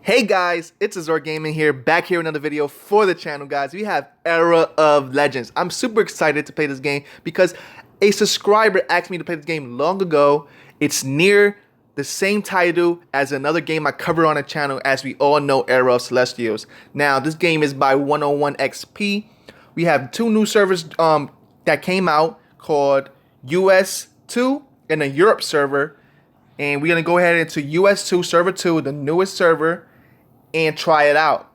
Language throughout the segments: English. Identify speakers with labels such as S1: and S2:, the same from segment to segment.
S1: Hey guys, it's Azor Gaming here, back here with another video for the channel, guys. We have Era of Legends. I'm super excited to play this game because a subscriber asked me to play this game long ago. It's near the same title as another game I cover on the channel, as we all know, Era of Celestials. Now, this game is by 101 XP. We have two new servers that came out called US 2 and a Europe server. And we're going to go ahead into US 2, server 2, the newest server, and try it out.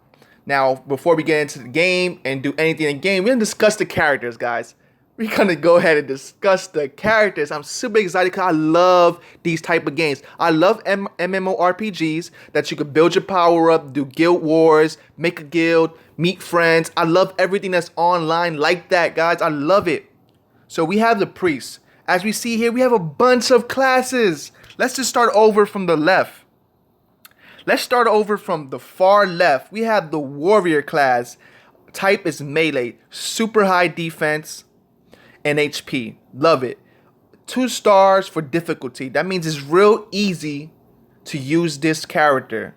S1: Now, before we get into the game and do anything in the game, we're going to discuss the characters, guys. We're going to go ahead and discuss the characters. I'm super excited because I love these type of games. I love MMORPGs that you could build your power up, do guild wars, make a guild, meet friends. I love everything that's online like that, guys. I love it. So we have the priests. As we see here, we have a bunch of classes. Let's just start over from the left. Let's start over from the far left. We have the warrior class. Type is melee. Super high defense and HP. Love it. 2 stars for difficulty. That means it's real easy to use this character.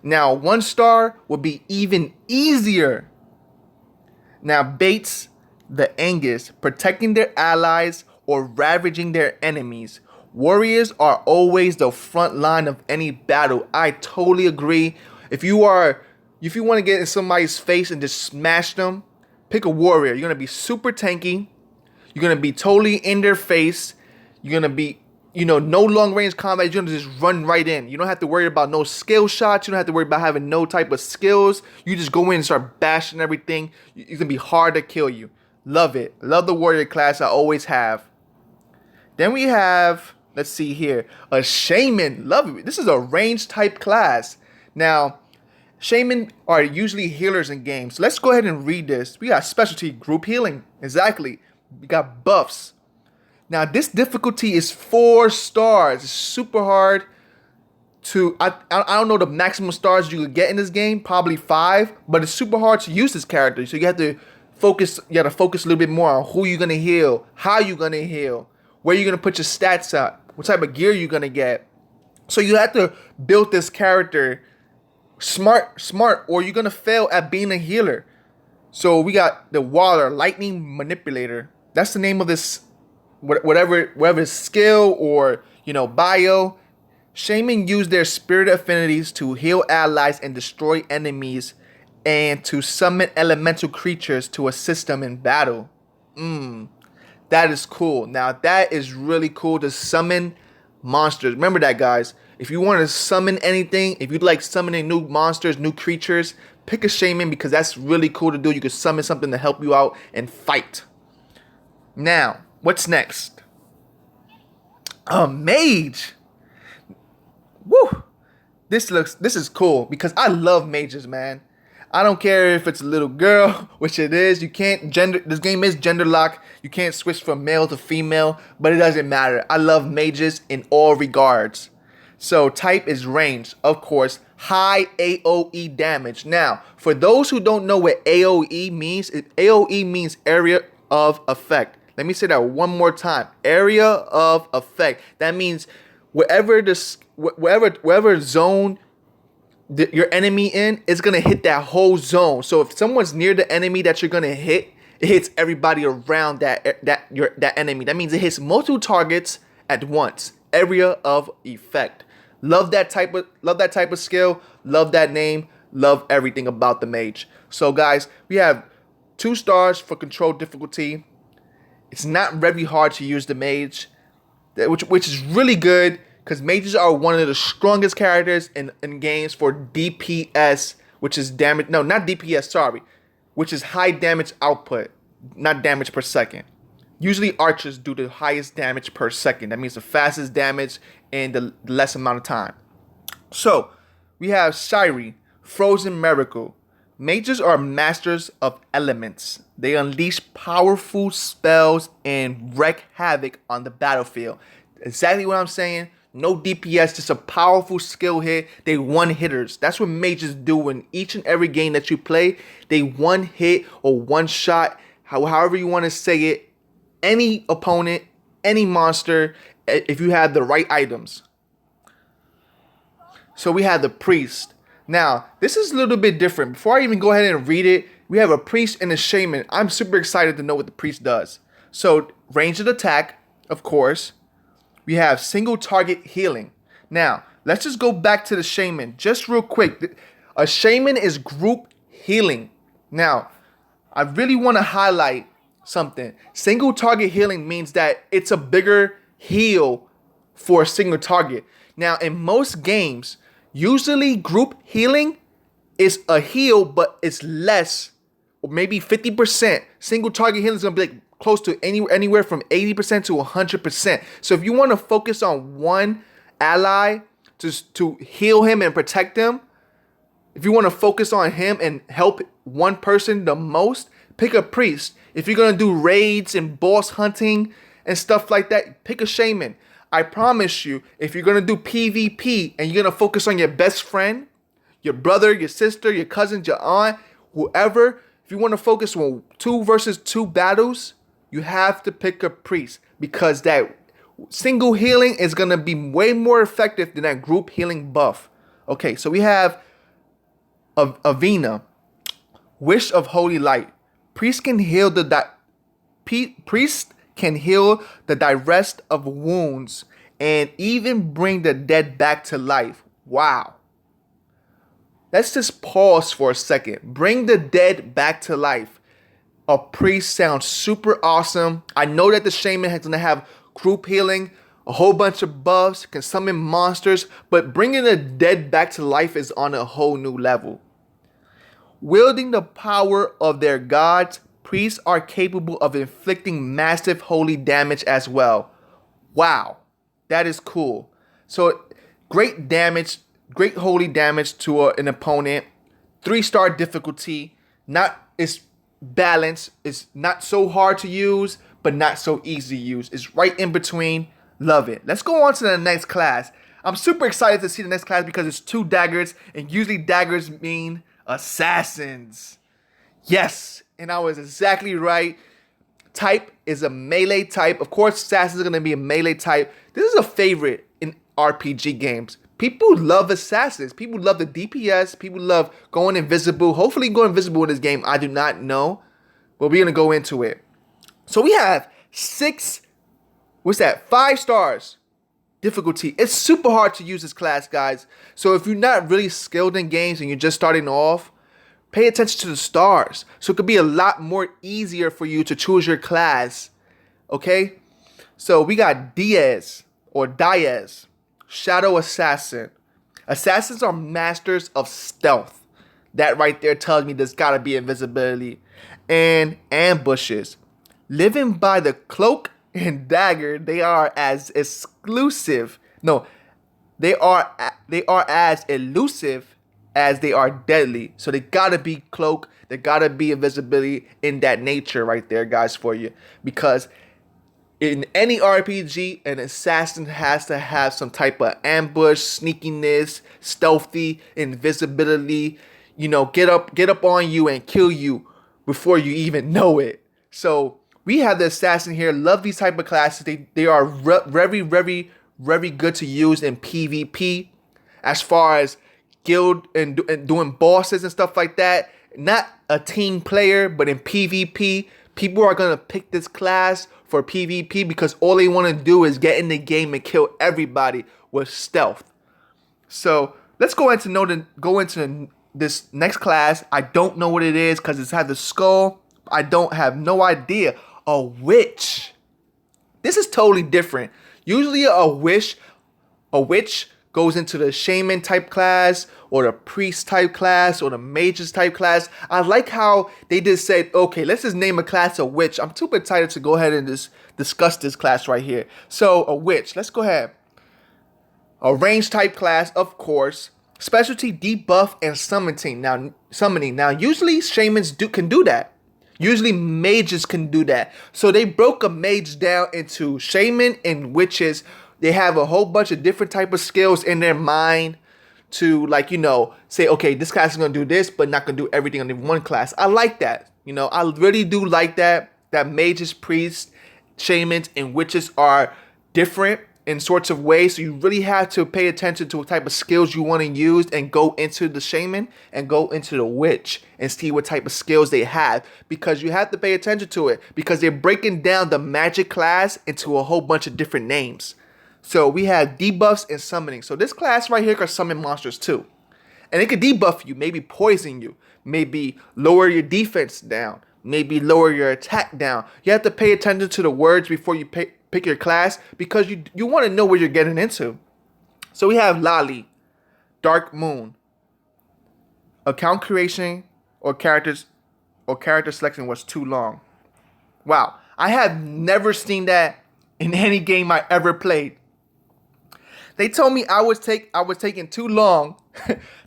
S1: Now, 1 star will be even easier. Now, baits the Angus, protecting their allies or ravaging their enemies. Warriors are always the front line of any battle. I totally agree. If you want to get in somebody's face and just smash them, pick a warrior. You're gonna be super tanky. You're gonna be totally in their face. You're gonna be, no long range combat. You're gonna just run right in. You don't have to worry about no skill shots. You don't have to worry about having no type of skills. You just go in and start bashing everything. It's gonna be hard to kill you. Love it. Love the warrior class. I always have. Then we have, let's see here, a shaman. Love it. This is a range type class. Now, shaman are usually healers in games. So let's go ahead and read this. We got specialty, group healing. Exactly. We got buffs. Now, this difficulty is 4 stars. It's super hard to, I don't know the maximum stars you could get in this game. Probably 5, but it's super hard to use this character. So you have to focus a little bit more on who you're going to heal, how you're going to heal, where you're going to put your stats at, what type of gear you're going to get. So you have to build this character smart, or you're going to fail at being a healer. So we got the water, lightning manipulator. That's the name of this, whatever skill or, bio. Shaman use their spirit affinities to heal allies and destroy enemies, and to summon elemental creatures to assist them in battle. That is cool. Now, that is really cool to summon monsters. Remember that, guys. If you want to summon anything, if you like summoning new monsters, new creatures, pick a shaman because that's really cool to do. You can summon something to help you out and fight. Now, what's next? A mage. Woo! This is cool because I love mages, man. I don't care if it's a little girl, which it is. You can't this game is gender lock. You can't switch from male to female, but it doesn't matter. I love mages in all regards. So type is range, of course, high AoE damage. Now, for those who don't know what AoE means, AoE means area of effect. Let me say that one more time. Area of effect. That means wherever zone your enemy in, is gonna hit that whole zone. So if someone's near the enemy that you're gonna hit, it hits everybody around that enemy. That means it hits multiple targets at once. Area of effect. Love that type of skill. Love that name. Love everything about the mage. So guys, we have 2 stars for control difficulty. It's not very hard to use the mage, which is really good. Because mages are one of the strongest characters in games for DPS, which is damage. No, not DPS, sorry. Which is high damage output, not damage per second. Usually archers do the highest damage per second. That means the fastest damage in the less amount of time. So, we have Shiri, Frozen Miracle. Mages are masters of elements. They unleash powerful spells and wreak havoc on the battlefield. Exactly what I'm saying. No DPS, just a powerful skill hit. They one hitters. That's what mages do in each and every game that you play. They one hit or one shot, however you want to say it, any opponent, any monster, if you have the right items. So we have the priest. Now, this is a little bit different. Before I even go ahead and read it, we have a priest and a shaman. I'm super excited to know what the priest does. So, ranged attack, of course. We have single target healing. Now, let's just go back to the shaman just real quick. A shaman is group healing. Now, I really want to highlight something. Single target healing means that it's a bigger heal for a single target. Now, in most games, usually group healing is a heal, but it's less, or maybe 50%. Single target healing is going to be like close to anywhere from 80% to 100%. So if you want to focus on one ally to heal him and protect him, if you want to focus on him and help one person the most, pick a priest. If you're going to do raids and boss hunting and stuff like that, pick a shaman. I promise you, if you're going to do PvP and you're going to focus on your best friend, your brother, your sister, your cousin, your aunt, whoever, if you want to focus on 2 versus 2 battles, you have to pick a priest, because that single healing is going to be way more effective than that group healing buff. Okay, so we have Avena, Wish of Holy Light. Priest can heal the direst of wounds and even bring the dead back to life. Wow. Let's just pause for a second. Bring the dead back to life. A priest sounds super awesome. I know that the shaman is going to have group healing, a whole bunch of buffs, can summon monsters, but bringing the dead back to life is on a whole new level. Wielding the power of their gods, priests are capable of inflicting massive holy damage as well. Wow, that is cool. So great damage, great holy damage to an opponent. 3-star difficulty. It's balanced. It's not so hard to use, but not so easy to use. It's right in between. Love it. Let's go on to the next class. I'm super excited to see the next class because it's 2 daggers, and usually daggers mean assassins. Yes, and I was exactly right. Type is a melee type. Of course, assassins are going to be a melee type. This is a favorite in RPG games. People love assassins. People love the DPS. People love going invisible. Hopefully going invisible in this game, I do not know. But we're going to go into it. So we have 5 stars difficulty. It's super hard to use this class, guys. So if you're not really skilled in games and you're just starting off, pay attention to the stars. So it could be a lot more easier for you to choose your class. Okay? So we got Diaz, Shadow Assassin. Assassins are masters of stealth. That right there tells me there's gotta be invisibility. And ambushes. Living by the cloak and dagger, they are as elusive as they are deadly. So they gotta be cloak, they gotta be invisibility in that nature right there, guys, for you. Because in any RPG, an assassin has to have some type of ambush, sneakiness, stealthy, invisibility, get up on you and kill you before you even know it. So we have the assassin here. Love these type of classes. They are very, very, very good to use in PvP. As far as guild and doing bosses and stuff like that. Not a team player, but in PvP, people are going to pick this class for PvP because all they want to do is get in the game and kill everybody with stealth. So let's go into this next class. I don't know what it is because it has the skull. I don't have no idea. A witch. This is totally different. Usually a witch goes into the shaman type class or the priest type class or the mages type class. I like how they just said, okay, let's just name a class a witch. I'm super excited to go ahead and just discuss this class right here. So a witch, let's go ahead. A range type class, of course. Specialty debuff and summoning. Now usually shamans can do that. Usually mages can do that. So they broke a mage down into shaman and witches. They have a whole bunch of different type of skills in their mind to say, okay, this class is going to do this, but not going to do everything in one class. I like that. I really do like that mages, priests, shamans, and witches are different. in sorts of ways. So you really have to pay attention to what type of skills you want to use and go into the shaman and go into the witch and see what type of skills they have, because you have to pay attention to it, because they're breaking down the magic class into a whole bunch of different names. So we have debuffs and summoning. So this class right here can summon monsters too. And it could debuff you, maybe poison you, maybe lower your defense down, maybe lower your attack down. You have to pay attention to the words before you pick your class, because you want to know what you're getting into. So we have Lali, Dark Moon. Account creation or character selection was too long. Wow, I have never seen that in any game I ever played. They told me I was taking too long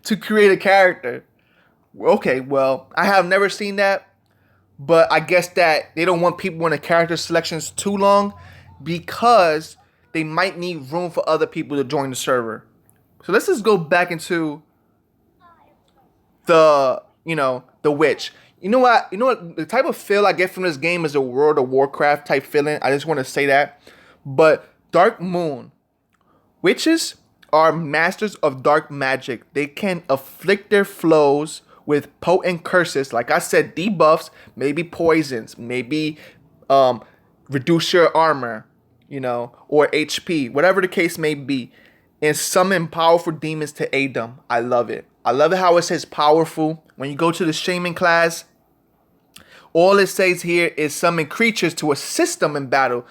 S1: to create a character. Okay, well, I have never seen that, but I guess that they don't want people in the character selections too long, because they might need room for other people to join the server. So let's just go back into the witch. You know what? The type of feel I get from this game is a World of Warcraft type feeling. I just want to say that. But Dark Moon. Witches are masters of dark magic. They can afflict their foes with potent curses. Like I said, debuffs, maybe poisons, maybe reduce your armor, or HP, whatever the case may be, and summon powerful demons to aid them. I love it. I love it how it says powerful. When you go to the shaman class, all it says here is summon creatures to assist them in battle.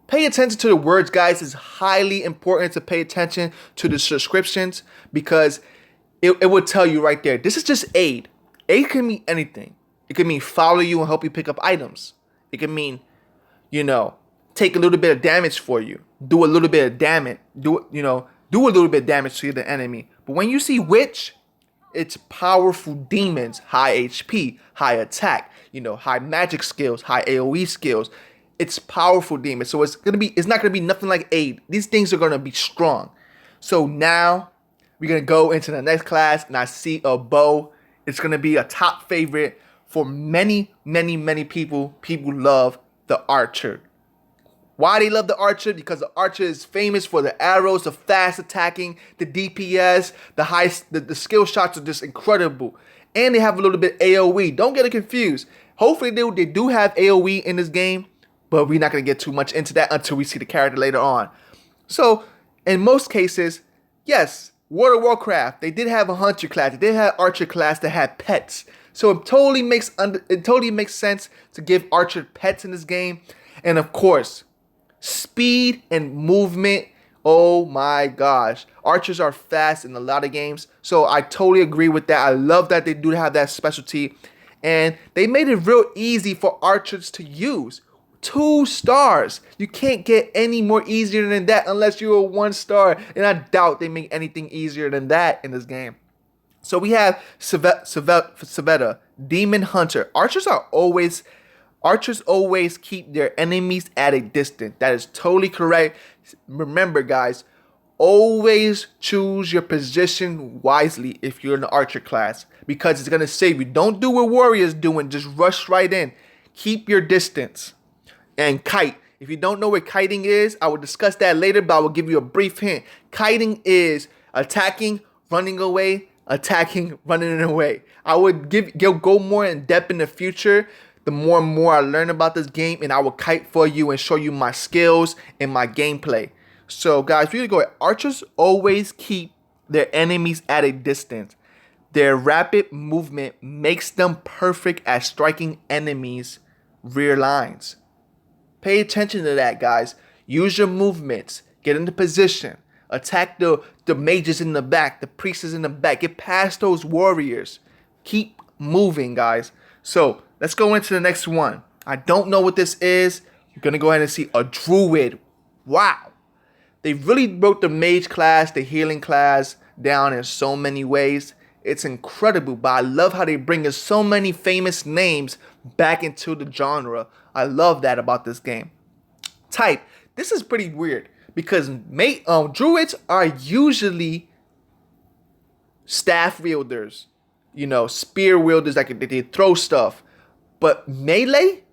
S1: Pay attention to the words, guys. It's highly important to pay attention to the descriptions, because it will tell you right there. This is just aid. Aid can mean anything. It can mean follow you and help you pick up items. It can mean, take a little bit of damage for you. Do a little bit of damage. Do a little bit of damage to the enemy. But when you see witch, it's powerful demons, high HP, high attack, high magic skills, high AoE skills. It's powerful demons. So it's not gonna be nothing like aid. These things are gonna be strong. So now we're gonna go into the next class, and I see a bow. It's gonna be a top favorite for many, many, many people. People love the archer. Why they love the archer? Because the archer is famous for the arrows, the fast attacking, the DPS, the skill shots are just incredible. And they have a little bit AoE. Don't get it confused. Hopefully they do have AoE in this game, but we're not going to get too much into that until we see the character later on. So, in most cases, yes, World of Warcraft, they did have a hunter class. They did have archer class that had pets. So it totally makes sense to give archer pets in this game. And of course, speed and movement. Oh my gosh. Archers are fast in a lot of games. So I totally agree with that. I love that they do have that specialty. And they made it real easy for archers to use. 2 stars. You can't get any more easier than that unless you're a 1 star. And I doubt they make anything easier than that in this game. So we have Saveta, Demon Hunter. Archers always keep their enemies at a distance. That is totally correct. Remember, guys, always choose your position wisely if you're in the archer class, because it's going to save you. Don't do what warriors do and just rush right in. Keep your distance. And kite. If you don't know what kiting is, I will discuss that later, but I will give you a brief hint. Kiting is attacking, running away, attacking, running away. I would go more in depth in the future. The more and more I learn about this game, and I will kite for you and show you my skills and my gameplay. So guys, we're gonna go. Archers always keep their enemies at a distance. Their rapid movement makes them perfect at striking enemies' rear lines. Pay attention to that, guys. Use your movements. Get into position. Attack the mages in the back, the priests in the back. Get past those warriors. Keep moving, guys. So let's go into the next one. I don't know what this is. You're going to go ahead and see a druid. Wow. They really broke the mage class, the healing class down in so many ways. It's incredible, but I love how they bring in so many famous names back into the genre. I love that about this game. Type. This is pretty weird because druids are usually staff wielders, spear wielders that they throw stuff. But melee?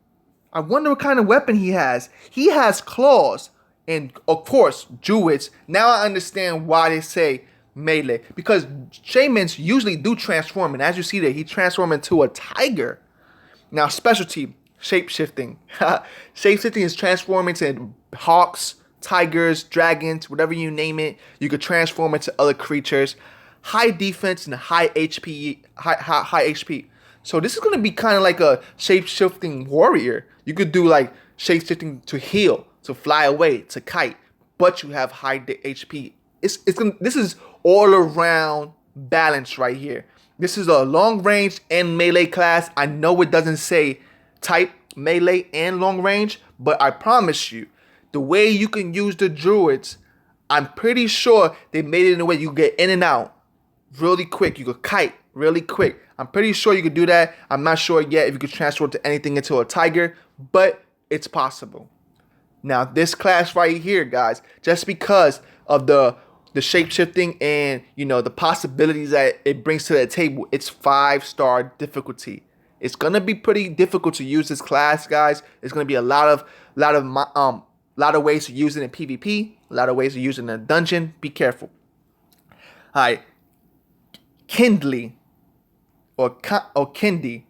S1: I wonder what kind of weapon he has. He has claws. and of course druids. Now I understand why they say melee, because shamans usually do transform, and as you see there, he transformed into a tiger. Now specialty, shape-shifting. Shape-shifting is transforming into hawks, tigers, dragons, whatever you name it. You could transform into other creatures. High defense and high HP. High HP. So this is gonna be kind of like a shape-shifting warrior. You could do like shape-shifting to heal, to fly away, to kite, but you have high HP. This is all around balance right here. This is a long range and melee class. I know it doesn't say type melee and long range, but I promise you, the way you can use the druids, I'm pretty sure they made it in a way you get in and out really quick. You could kite really quick. I'm pretty sure you could do that. I'm not sure yet if you could transfer to anything into a tiger, but it's possible. Now this class right here, guys, just because of the shape-shifting and the possibilities that it brings to the table, it's 5-star difficulty. It's gonna be pretty difficult to use this class, guys. It's gonna be a lot of ways to use it in PvP, a lot of ways to use it in a dungeon. Be careful. All right, Kindly or Kindy,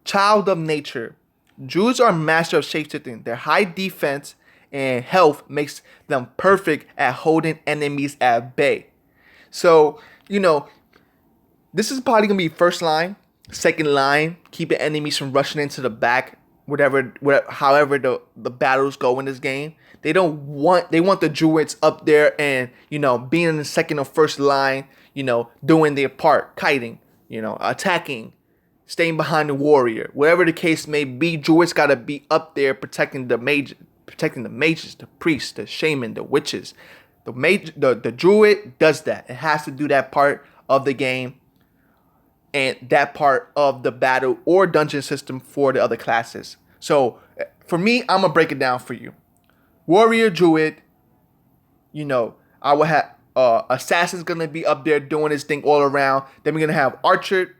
S1: child of nature. Druids are master of shapeshifting. Their high defense and health makes them perfect at holding enemies at bay. So, this is probably gonna be first line, second line, keeping enemies from rushing into the back, however the battles go in this game. They want the druids up there and being in the second or first line, doing their part, kiting, attacking, staying behind the warrior, whatever the case may be. Druids gotta be up there protecting the mages, the priests, the shaman, the witches. The druid does that. It has to do that part of the game and that part of the battle or dungeon system for the other classes. So for me, I'm gonna break it down for you. Warrior, druid, I will have assassin's gonna be up there doing his thing all around. Then we're gonna have archer,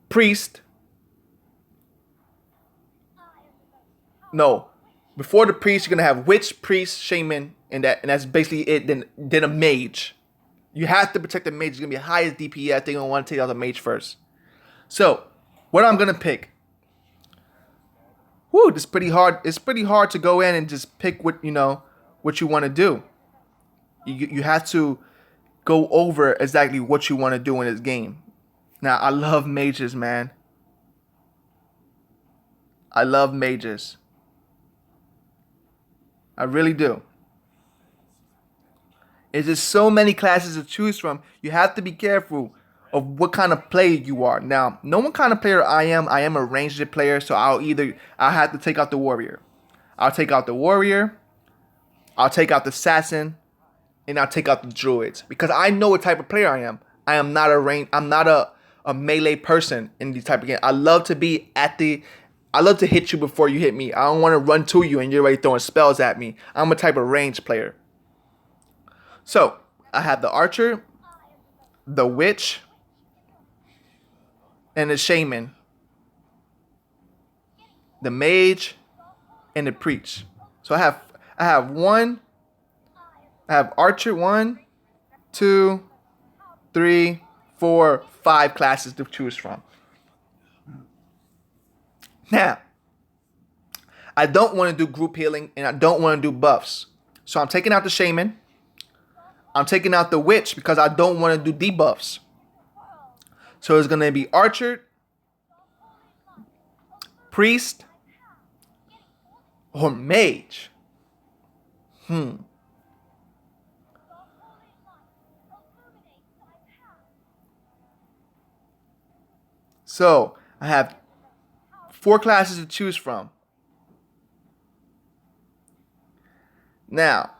S1: priest. No, before the priest, you're gonna have witch, priest, shaman, and that's basically it. Then a mage. You have to protect the mage. It's gonna be highest DPS. They're gonna want to take out the mage first. So, what I'm gonna pick. Whoo, this is pretty hard. It's pretty hard to go in and just pick what you want to do. You have to go over exactly what you want to do in this game. Now, I love mages, man. I love mages. I really do. There's just so many classes to choose from. You have to be careful of what kind of player you are. Now, know what kind of player I am. I am a ranged player, so I'll have to take out the warrior. I'll take out the warrior. I'll take out the assassin, and I'll take out the druids because I know what type of player I am. I'm not a melee person in these type of games. I love to hit you before you hit me. I don't want to run to you and you're already throwing spells at me. I'm a type of range player. So, I have the archer, the witch, and the shaman, the mage, and the priest. So I have archer 1, 2, 3, 4, 5 classes to choose from. Now, I don't want to do group healing and I don't want to do buffs. So I'm taking out the shaman. I'm taking out the witch because I don't want to do debuffs. So it's going to be archer, priest, or mage. So I have 4 classes to choose from. Now,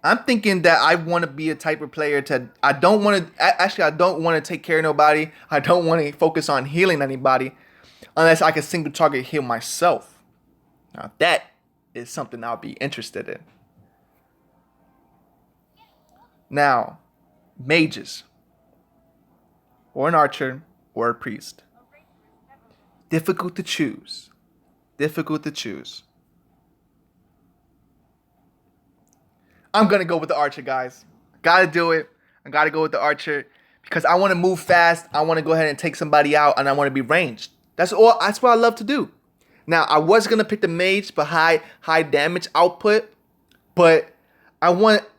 S1: I'm thinking that I want to be a type of player I don't want to take care of nobody. I don't want to focus on healing anybody unless I can single target heal myself. Now that is something I'll be interested in. Now, mages, or an archer, or a priest. Difficult to choose. difficult to choose. I'm going to go with the archer, guys. Got to do it. I got to go with the archer because I want to move fast. I want to go ahead and take somebody out, and I want to be ranged. That's all. That's what I love to do. Now, I was going to pick the mage for high damage output, but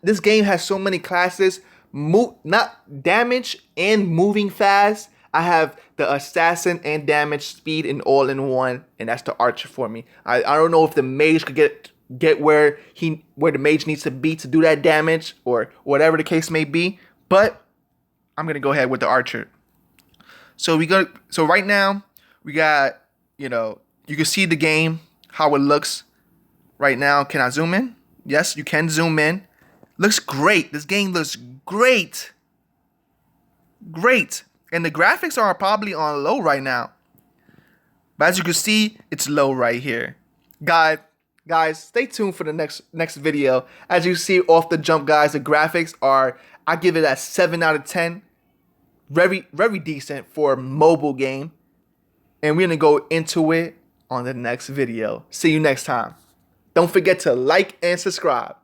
S1: this game has so many classes, not damage and moving fast. I have the assassin and damage speed and all in one, and that's the archer for me. I don't know if the mage could get where the mage needs to be to do that damage or whatever the case may be, but I'm gonna go ahead with the archer. So right now we got, you can see the game, how it looks right now. Can I zoom in? Yes, you can zoom in. Looks great. This game looks great. Great. And the graphics are probably on low right now. But as you can see, it's low right here. Guys, stay tuned for the next video. As you see off the jump, guys, the graphics are, I give it a 7 out of 10. Very, very decent for a mobile game. And we're going to go into it on the next video. See you next time. Don't forget to like and subscribe.